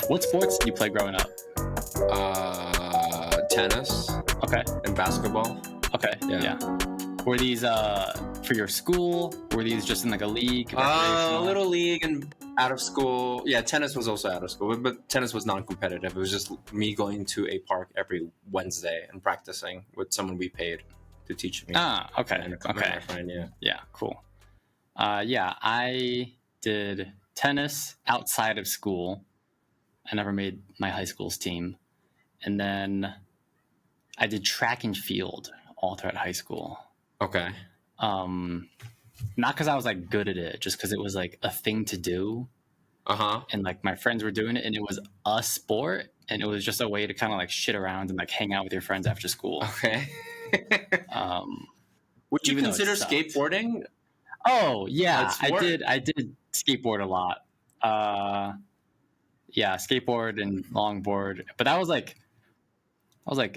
What sports did you play growing up? Tennis Okay. and basketball. Okay. Yeah. Were these for your school? Were these just in like a league? Little league and out of school. Yeah, tennis was also out of school, but tennis was non-competitive. It was just me going to a park every Wednesday and practicing with someone we paid to teach me. Okay. And Okay. my friend, yeah. Yeah, cool. I did tennis outside of school. I never made my high school's team. And then I did track and field all throughout high school. Okay. Not because I was like good at it, just because it was like a thing to do. And like my friends were doing it, and it was a sport, and it was just a way to kind of like shit around and like hang out with your friends after school. Okay. Would you consider skateboarding? Oh yeah, I did skateboard a lot. Yeah, skateboard and longboard, but I was like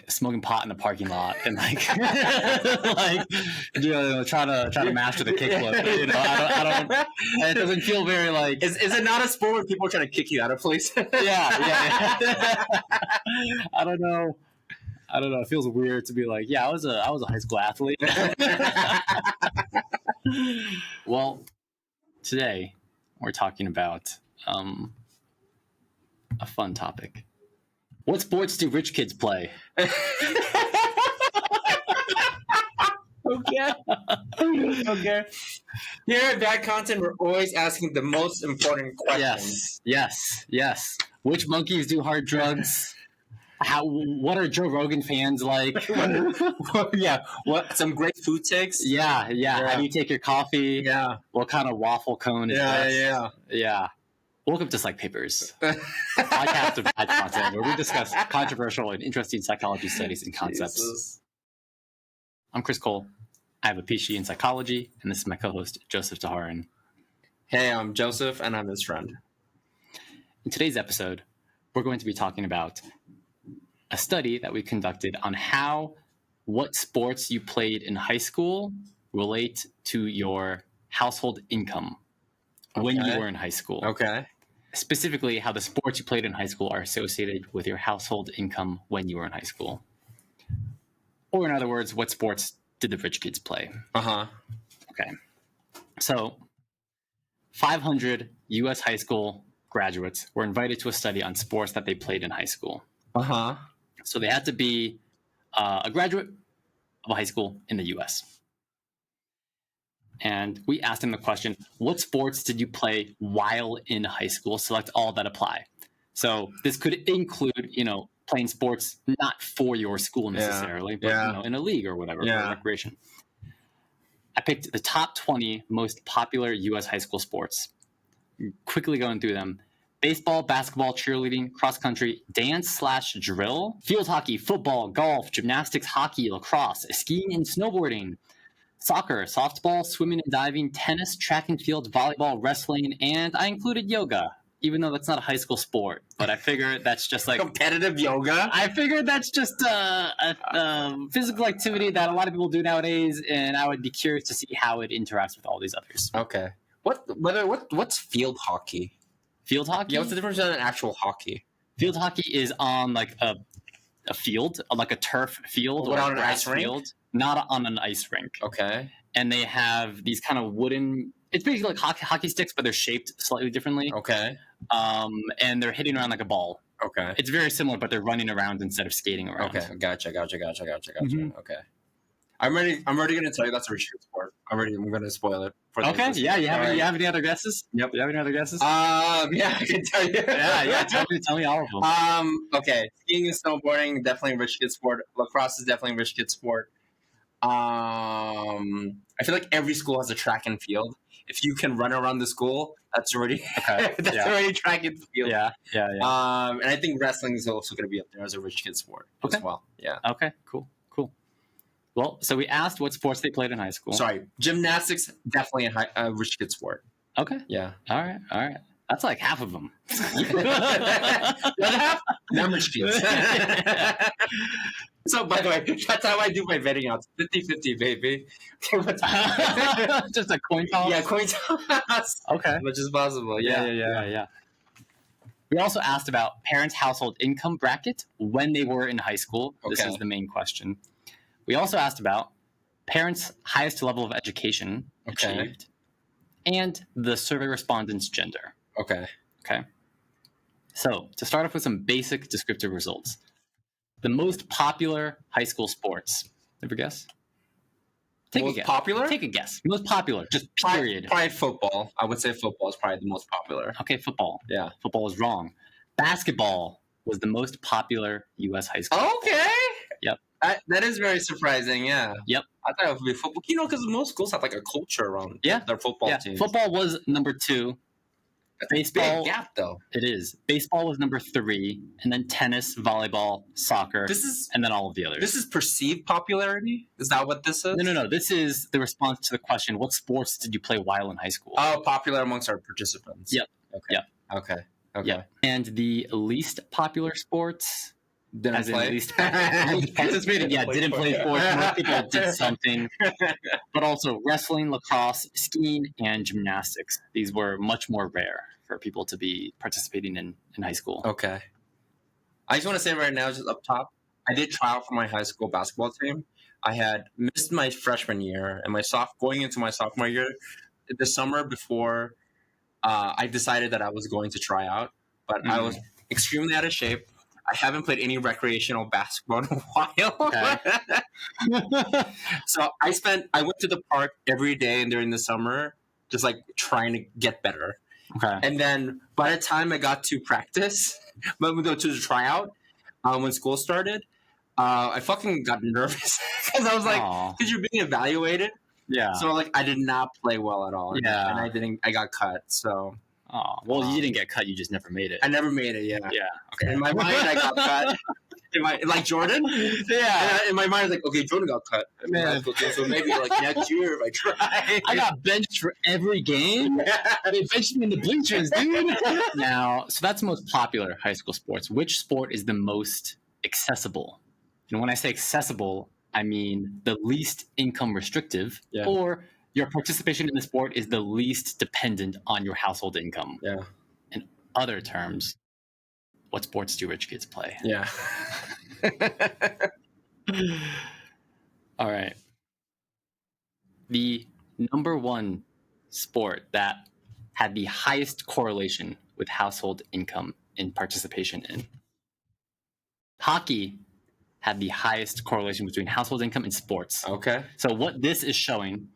smoking pot in the parking lot and like trying to master the kickflip. You know, I don't. It doesn't feel very like. Is it not a sport where people are trying to kick you out of places? Yeah. I don't know. It feels weird to be like, yeah, I was a high school athlete. Well, today we're talking about a fun topic. What sports do rich kids play? Okay. Here at Bad Content, we're always asking the most important questions. Yes. Which monkeys do hard drugs? What are Joe Rogan fans like? Yeah. What? Some great food takes? Yeah. How do you take your coffee? Yeah. What kind of waffle cone is this? Yeah. Welcome to Psych Papers, podcast of Bad Content, where we discuss controversial and interesting psychology studies and concepts. Jesus. I'm Chris Cole. I have a PhD in psychology, and this is my co-host, Joseph Taharan. Hey, I'm Joseph, and I'm his friend. In today's episode, we're going to be talking about a study that we conducted on how what sports you played in high school relate to your household income when you were in high school. Okay. Specifically, how the sports you played in high school are associated with your household income when you were in high school. Or in other words, what sports did the rich kids play? Okay. So 500 U.S. high school graduates were invited to a study on sports that they played in high school. So they had to be a graduate of a high school in the U.S. And we asked them the question, what sports did you play while in high school? Select all that apply. So this could include, playing sports not for your school necessarily, but in a league or whatever, for recreation. I picked the top 20 most popular U.S. high school sports. Quickly going through them. Baseball, basketball, cheerleading, cross country, dance/drill, field hockey, football, golf, gymnastics, hockey, lacrosse, skiing and snowboarding, soccer, softball, swimming and diving, tennis, track and field, volleyball, wrestling, and I included yoga, even though that's not a high school sport. But I figure that's just like competitive yoga. I figured that's just a physical activity that a lot of people do nowadays, and I would be curious to see how it interacts with all these others. Okay. What's field hockey? Field hockey? Yeah, what's the difference between actual hockey? Field hockey is on like a field, like a turf field or on a grass field, not on an ice rink. Okay. And they have these kind of wooden. It's basically like hockey sticks, but they're shaped slightly differently. Okay. And they're hitting around like a ball. Okay. It's very similar, but they're running around instead of skating around. Okay. Gotcha. Mm-hmm. Okay. I'm already going to tell you that's a restricted sport. I'm going to spoil it. For Okay. Yeah. You have any other guesses? Yep. You have any other guesses? Yeah, I can tell you. yeah. Tell me all of them. Okay. Skiing and snowboarding, definitely a rich kid sport. Lacrosse is definitely a rich kid sport. I feel like every school has a track and field. If you can run around the school, that's already already track and field. Yeah. And I think wrestling is also going to be up there as a rich kid sport as well. Yeah. Okay. Cool. Well, so we asked what sports they played in high school. Sorry, gymnastics definitely a rich kid sport. Okay. Yeah. All right. That's like half of them. The other half, not rich kids. So, by the way, that's how I do my betting odds. 50-50, baby. Just a coin toss? Yeah, coin toss. Okay. Much as possible. Yeah. We also asked about parents' household income bracket when they were in high school. This is the main question. We also asked about parents' highest level of education achieved and the survey respondents' gender. Okay. So, to start off with some basic descriptive results. The most popular high school sports. Ever guess? Take a guess. Popular? Take a guess. Most popular, just period. Probably football. I would say football is probably the most popular. Okay, football. Yeah. Football is wrong. Basketball was the most popular U.S. high school. Okay. Yep. That is very surprising, yeah. Yep. I thought it would be football. Because most schools have like a culture around their football teams. Football was number 2. Baseball, big gap though. It is. Baseball was number 3, and then tennis, volleyball, soccer, and then all of the others. This is perceived popularity? Is that what this is? No. This is the response to the question, what sports did you play while in high school? Oh, popular amongst our participants. Yep. Okay. Yep. Okay. Yep. And the least popular sports... Didn't play? Least participated? Didn't play sports. Most people did something. But also wrestling, lacrosse, skiing, and gymnastics. These were much more rare for people to be participating in high school. Okay. I just want to say right now, just up top, I did try out for my high school basketball team. I had missed my freshman year and going into my sophomore year, the summer before I decided that I was going to try out. But I was extremely out of shape. I haven't played any recreational basketball in a while. Okay. So I went to the park every day and during the summer, just like trying to get better. Okay. And then by the time I got to practice, to the tryout, when school started, I fucking got nervous because I was like, because you're being evaluated. Yeah. So like I did not play well at all. Yeah. And I got cut. So. Oh, well, you didn't get cut. You just never made it. I never made it, yeah. Yeah. Okay. In my mind, I got cut. Like Jordan? Yeah. In my mind, I was like, okay, Jordan got cut. Man. So maybe like next year if I try. I got benched for every game. They benched me in the bleachers, dude. Now, so that's the most popular high school sports. Which sport is the most accessible? And when I say accessible, I mean the least income restrictive or your participation in the sport is the least dependent on your household income. Yeah. In other terms, what sports do rich kids play? Yeah. All right. The number one sport that had the highest correlation with household income and participation in. Hockey had the highest correlation between household income and sports. Okay. So what this is showing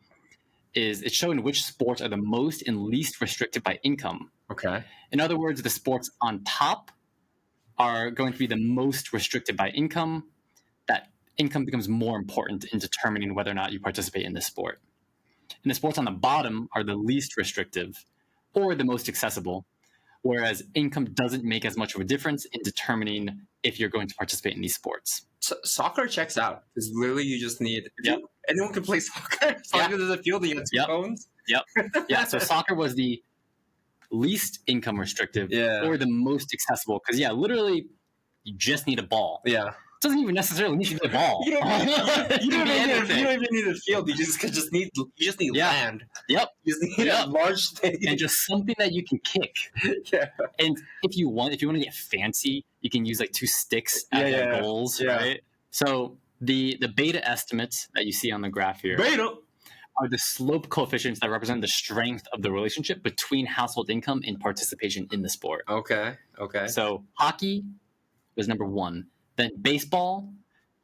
is it's showing which sports are the most and least restricted by income. Okay. In other words, the sports on top are going to be the most restricted by income. That income becomes more important in determining whether or not you participate in this sport. And the sports on the bottom are the least restrictive or the most accessible, whereas income doesn't make as much of a difference in determining if you're going to participate in these sports. So, soccer checks out because literally you just need anyone can play soccer as long as there's a field and you have two phones. Yeah, so soccer was the least income restrictive or the most accessible because literally you just need a ball. Yeah. It doesn't even necessarily need to be a ball. You don't even need a field. You just need land. Yep. You just need a large stage and just something that you can kick. Yeah. And if you want to get fancy, you can use like 2 sticks as your goals, right? So the beta estimates that you see on the graph here are the slope coefficients that represent the strength of the relationship between household income and participation in the sport. Okay. So hockey was number 1. Then baseball,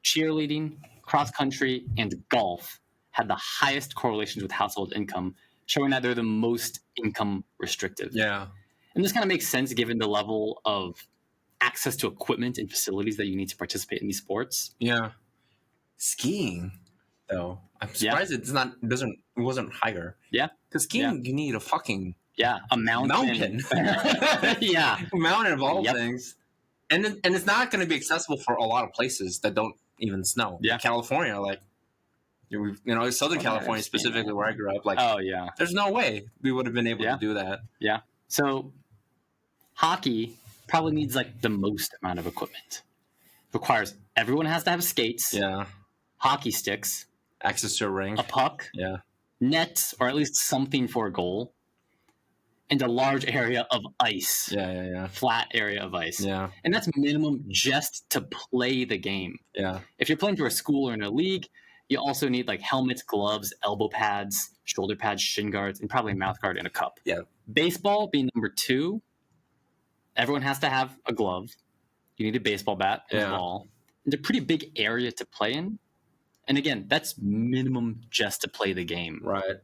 cheerleading, cross country, and golf had the highest correlations with household income, showing that they're the most income restrictive. Yeah. And this kind of makes sense given the level of access to equipment and facilities that you need to participate in these sports. Yeah. Skiing, though, I'm surprised it wasn't higher. Yeah. Because skiing, you need a fucking a mountain. Mountain of all things. And it's not going to be accessible for a lot of places that don't even snow. Yeah. California, Southern California specifically, where I grew up, there's no way we would have been able to do that. Yeah. So hockey probably needs the most amount of equipment. requires everyone has to have skates, Yeah. hockey sticks, Access to a ring. a puck, Yeah. nets, or at least something for a goal, and a large area of ice. Yeah. Flat area of ice. Yeah. And that's minimum just to play the game. Yeah. If you're playing for a school or in a league, you also need like helmets, gloves, elbow pads, shoulder pads, shin guards, and probably a mouth guard and a cup. Yeah. Baseball being number 2, everyone has to have a glove. You need a baseball bat and a ball. It's a pretty big area to play in. And again, that's minimum just to play the game. Right.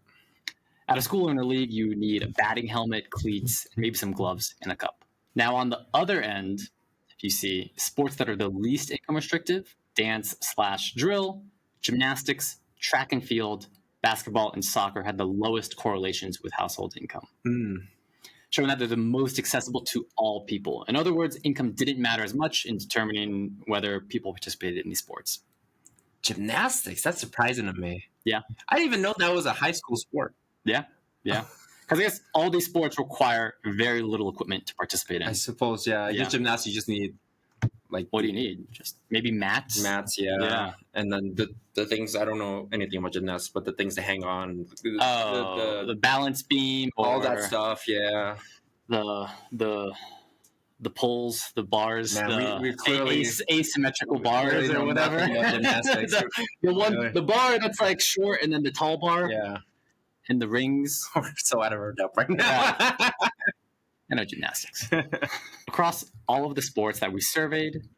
At a school or in a league, you need a batting helmet, cleats, and maybe some gloves and a cup. Now, on the other end, if you see sports that are the least income restrictive, dance/drill, gymnastics, track and field, basketball, and soccer had the lowest correlations with household income, showing that they're the most accessible to all people. In other words, income didn't matter as much in determining whether people participated in these sports. Gymnastics, that's surprising to me. Yeah. I didn't even know that was a high school sport. Yeah. Because I guess all these sports require very little equipment to participate in. I suppose, yeah. Your gymnastics, you just need, like... What do you need? Just maybe mats? Mats, yeah. And then the things, I don't know anything about gymnastics, but the things to hang on. The balance beam. All that stuff, yeah. The poles, the bars, Man, we clearly, asymmetrical bars or whatever. The bar that's like short, and then the tall bar. Yeah. And the rings. We're so out of our depth right now. I know gymnastics. Across all of the sports that we surveyed,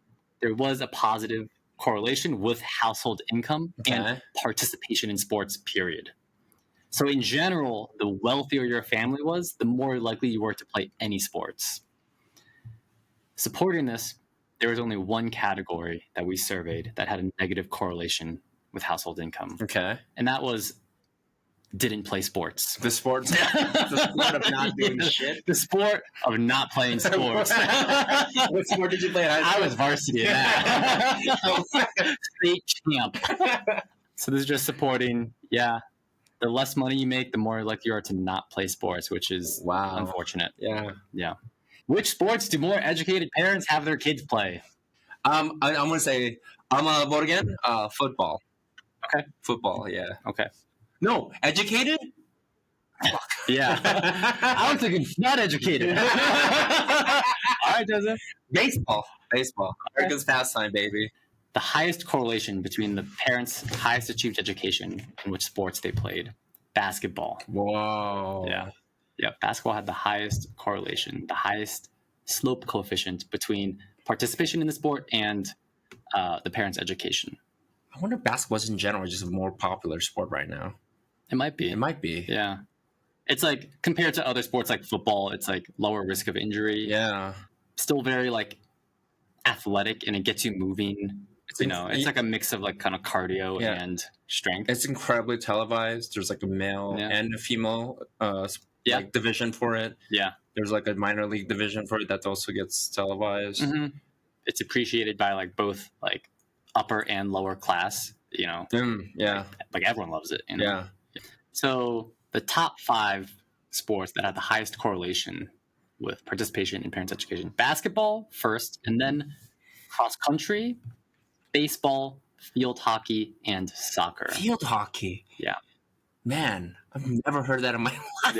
there was a positive correlation with household income and participation in sports, period. So in general, the wealthier your family was, the more likely you were to play any sports. Supporting this, there was only one category that we surveyed that had a negative correlation with household income. Okay. And that was didn't play sports. The sports? The sport of not doing shit? The sport of not playing sports. What sport did you play at high school? I was varsity in that. State champ. So this is just supporting, the less money you make, the more likely you are to not play sports, which is unfortunate. Yeah. Which sports do more educated parents have their kids play? I'm going to say, I'm going to vote again. Football. Okay. Football, yeah. Okay. No, educated? Fuck. Yeah. I was thinking not educated. All right, Joseph. Baseball. America's pastime, baby. The highest correlation between the parents' highest achieved education and which sports they played. Basketball. Whoa. Yeah. Basketball had the highest correlation, the highest slope coefficient between participation in the sport and the parents' education. I wonder if basketball in general is just a more popular sport right now. It might be. Yeah. It's like, compared to other sports like football, it's like lower risk of injury. Yeah. Still very like athletic, and it gets you moving. It's like a mix of like kind of cardio and strength. It's incredibly televised. There's like a male and a female like division for it. Yeah. There's like a minor league division for it that also gets televised. Mm-hmm. It's appreciated by like both like upper and lower class, like everyone loves it. Yeah. So the top 5 sports that had the highest correlation with participation in parents' education: basketball first, and then cross country, baseball, field hockey, and soccer. Field hockey. Yeah. Man, I've never heard that in my life.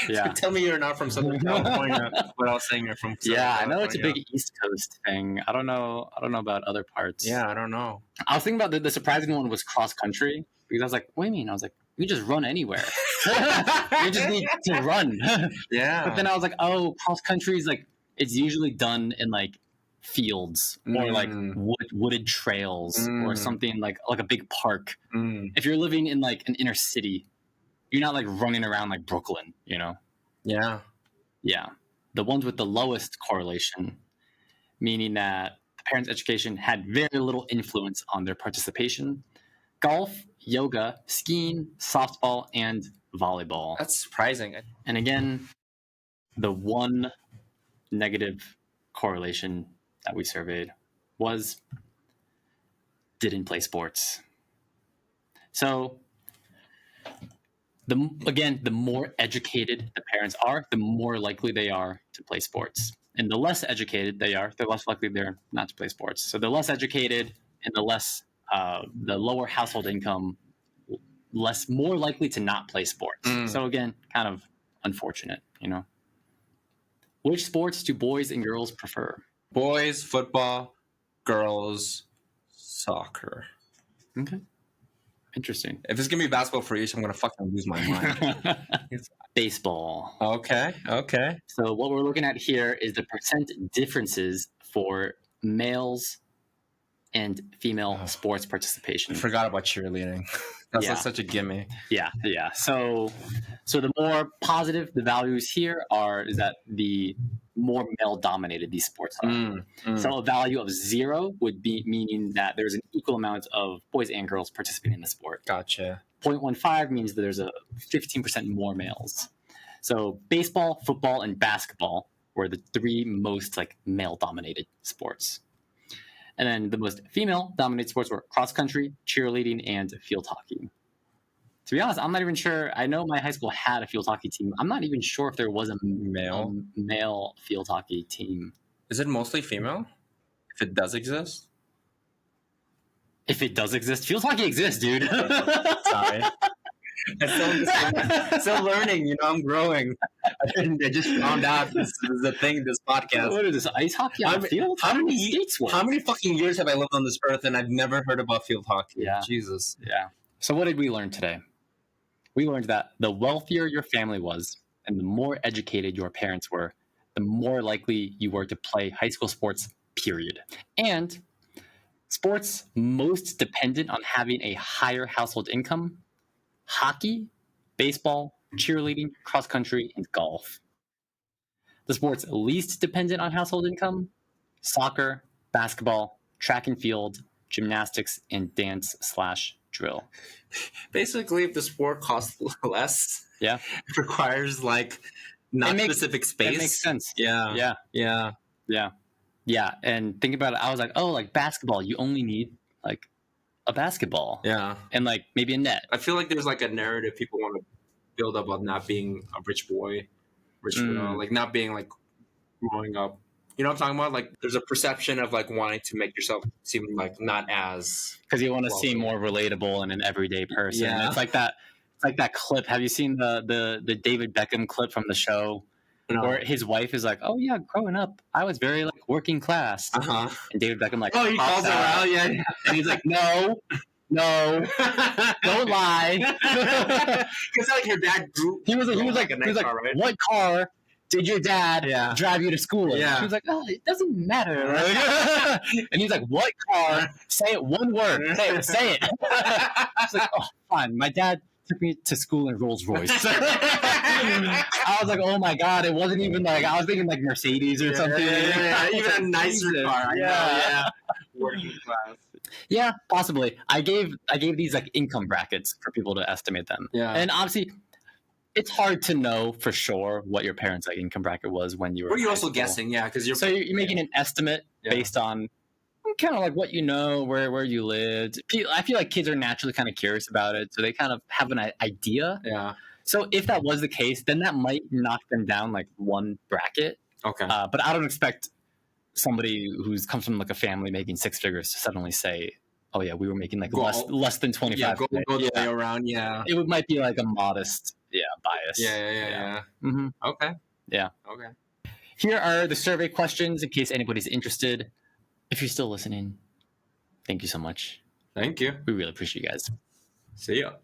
Yeah. So tell me you're not from Southern California, but I was saying you're from Southern California. I know it's a big East Coast thing. I don't know about other parts. Yeah, I don't know. I was thinking about the surprising one was cross country, because I was like, what do you mean? I was like, you just run anywhere. You just need to run. Yeah. But then I was like, oh, cross country is like, it's usually done in like fields or like wooded trails or something like a big park. If you're living in like an inner city, you're not like running around like Brooklyn, Yeah. The ones with the lowest correlation, meaning that the parents' education had very little influence on their participation: golf, yoga, skiing, softball, and volleyball. That's surprising. And again, the one negative correlation that we surveyed was didn't play sports. So the more educated the parents are, the more likely they are to play sports. And the less educated they are, the less likely they're not to play sports. So the less educated and the lower household income, more likely to not play sports. So again, kind of unfortunate, Which sports do boys and girls prefer? Boys, football, girls, soccer. Okay. Interesting. If it's gonna be basketball for each, I'm gonna fucking lose my mind. Baseball. Okay. So what we're looking at here is the percent differences for males and female sports participation. I forgot about cheerleading. That's like such a gimme. Yeah. So the more positive the values here is that the more male dominated these sports are. So a value of 0 would be meaning that there's an equal amount of boys and girls participating in the sport. Gotcha. 0.15 means that there's a 15% more males. So baseball, football, and basketball were the 3 most male dominated sports. And then the most female-dominated sports were cross-country, cheerleading, and field hockey. To be honest, I'm not even sure. I know my high school had a field hockey team. I'm not even sure if there was a male field hockey team. Is it mostly female? If it does exist? If it does exist, field hockey exists, dude. Sorry. I'm still learning, I'm growing. I just found out this is a thing, this podcast. What is this, ice hockey on the field? How many fucking years have I lived on this earth and I've never heard about field hockey? Yeah. Jesus. Yeah. So what did we learn today? We learned that the wealthier your family was and the more educated your parents were, the more likely you were to play high school sports, period. And sports most dependent on having a higher household income: hockey, baseball, cheerleading, cross country, and golf. The sports least dependent on household income: soccer, basketball, track and field, gymnastics, and dance/drill. Basically, if the sport costs less, it requires specific space. It makes sense. Yeah. And think about it. I was like, basketball, you only need a basketball. Yeah. And maybe a net. I feel like there's a narrative people want to build up of not being a rich boy, girl, not being growing up. You know what I'm talking about? There's a perception of wanting to make yourself seem not as, because you want to seem more relatable and an everyday person. Yeah. It's like that clip. Have you seen the David Beckham clip from the show? No. Where his wife is oh yeah, growing up, I was very working class. Uh-huh. And David Beckham oh, he calls her out, yeah. And he's no, don't lie. Because her dad grew. He was like, right? What car did your dad drive you to school in? Yeah. She was like, oh, it doesn't matter. And he's like, what car? Say it, one word. Say it. She's like, oh, fine. My dad took me to school in Rolls Royce. I was like, oh my god, it wasn't even I was thinking Mercedes or something. Even a nicer car. Yeah. Working class. Yeah, possibly. I gave these income brackets for people to estimate them. Yeah. And obviously, it's hard to know for sure what your parents' income bracket was when you were. Or you're also guessing, because you're. So you're making an estimate based on kind of what you know, where you lived. I feel like kids are naturally kind of curious about it, so they kind of have an idea. Yeah. So if that was the case, then that might knock them down one bracket. Okay. But I don't expect somebody who comes from a family making 6 figures to suddenly say, "Oh yeah, we were making less than 25." Yeah, go the way around. Yeah. It might be a modest bias. Yeah. Mm-hmm. Okay. Yeah. Okay. Here are the survey questions in case anybody's interested. If you're still listening, thank you so much. Thank you. We really appreciate you guys. See ya.